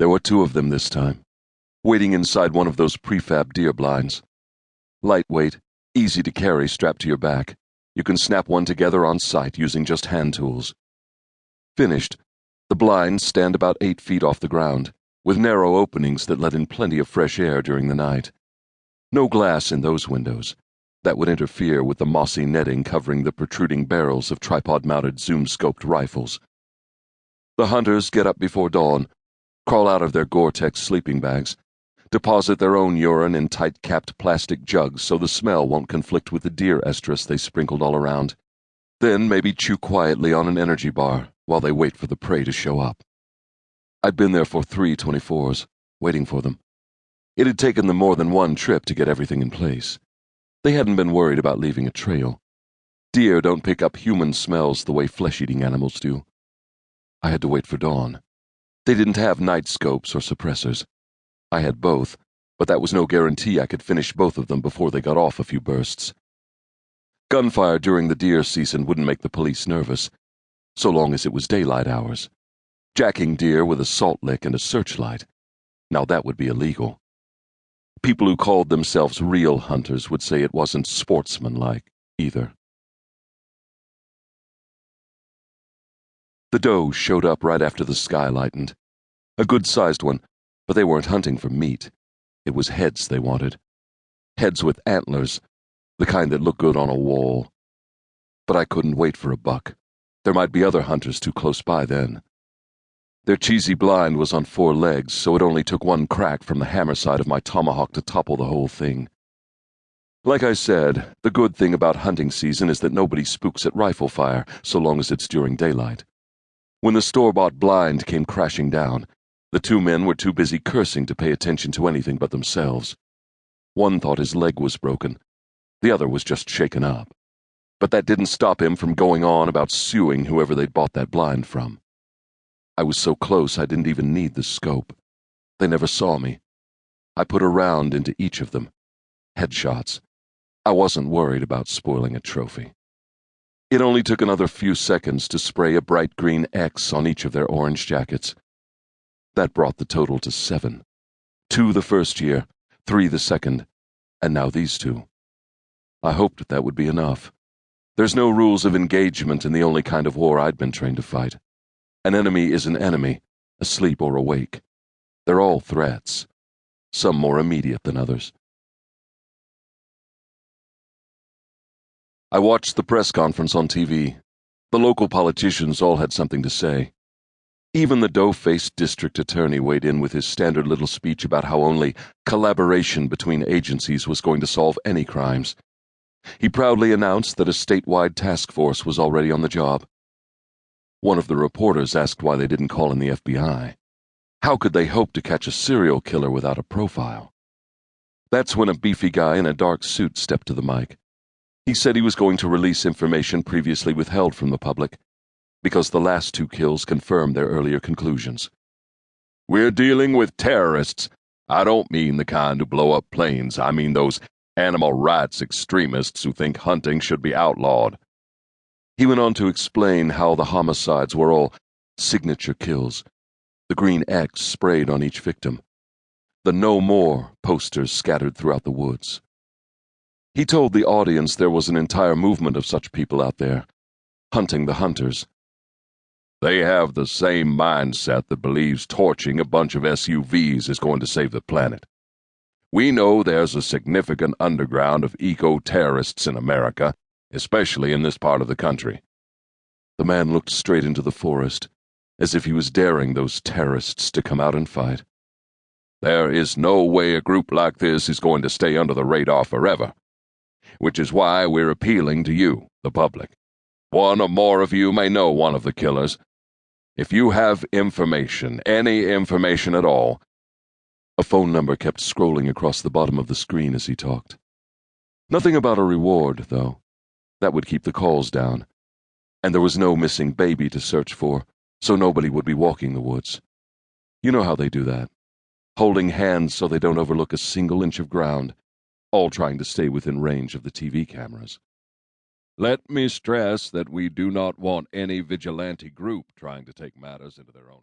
There were two of them this time, waiting inside one of those prefab deer blinds. Lightweight, easy to carry strapped to your back. You can snap one together on site using just hand tools. Finished, the blinds stand about 8 feet off the ground, with narrow openings that let in plenty of fresh air during the night. No glass in those windows. That would interfere with the mossy netting covering the protruding barrels of tripod-mounted zoom-scoped rifles. The hunters get up before dawn, crawl out of their Gore-Tex sleeping bags, deposit their own urine in tight-capped plastic jugs so the smell won't conflict with the deer estrus they sprinkled all around, then maybe chew quietly on an energy bar while they wait for the prey to show up. I'd been there for 3 24s, waiting for them. It had taken them more than one trip to get everything in place. They hadn't been worried about leaving a trail. Deer don't pick up human smells the way flesh-eating animals do. I had to wait for dawn. They didn't have night scopes or suppressors. I had both, but that was no guarantee I could finish both of them before they got off a few bursts. Gunfire during the deer season wouldn't make the police nervous, so long as it was daylight hours. Jacking deer with a salt lick and a searchlight, now that would be illegal. People who called themselves real hunters would say it wasn't sportsmanlike, either. The doe showed up right after the sky lightened. A good-sized one, but they weren't hunting for meat. It was heads they wanted. Heads with antlers, the kind that look good on a wall. But I couldn't wait for a buck. There might be other hunters too close by then. Their cheesy blind was on 4 legs, so it only took one crack from the hammer side of my tomahawk to topple the whole thing. Like I said, the good thing about hunting season is that nobody spooks at rifle fire, so long as it's during daylight. When the store-bought blind came crashing down, the 2 men were too busy cursing to pay attention to anything but themselves. One thought his leg was broken. The other was just shaken up. But that didn't stop him from going on about suing whoever they'd bought that blind from. I was so close I didn't even need the scope. They never saw me. I put a round into each of them. Headshots. I wasn't worried about spoiling a trophy. It only took another few seconds to spray a bright green X on each of their orange jackets. That brought the total to 7. 2 the first year, 3 the second, and now these 2. I hoped that would be enough. There's no rules of engagement in the only kind of war I'd been trained to fight. An enemy is an enemy, asleep or awake. They're all threats, some more immediate than others. I watched the press conference on TV. The local politicians all had something to say. Even the doe-faced district attorney weighed in with his standard little speech about how only collaboration between agencies was going to solve any crimes. He proudly announced that a statewide task force was already on the job. One of the reporters asked why they didn't call in the FBI. How could they hope to catch a serial killer without a profile? That's when a beefy guy in a dark suit stepped to the mic. He said he was going to release information previously withheld from the public, because the last 2 kills confirmed their earlier conclusions. We're dealing with terrorists. I don't mean the kind who blow up planes. I mean those animal rights extremists who think hunting should be outlawed. He went on to explain how the homicides were all signature kills, the green X sprayed on each victim, the "No More" posters scattered throughout the woods. He told the audience there was an entire movement of such people out there, hunting the hunters. They have the same mindset that believes torching a bunch of SUVs is going to save the planet. We know there's a significant underground of eco-terrorists in America, especially in this part of the country. The man looked straight into the forest, as if he was daring those terrorists to come out and fight. There is no way a group like this is going to stay under the radar forever, which is why we're appealing to you, the public. One or more of you may know one of the killers. If you have information, any information at all. A phone number kept scrolling across the bottom of the screen as he talked. Nothing about a reward, though. That would keep the calls down. And there was no missing baby to search for, so nobody would be walking the woods. You know how they do that. Holding hands so they don't overlook a single inch of ground, all trying to stay within range of the TV cameras. Let me stress that we do not want any vigilante group trying to take matters into their own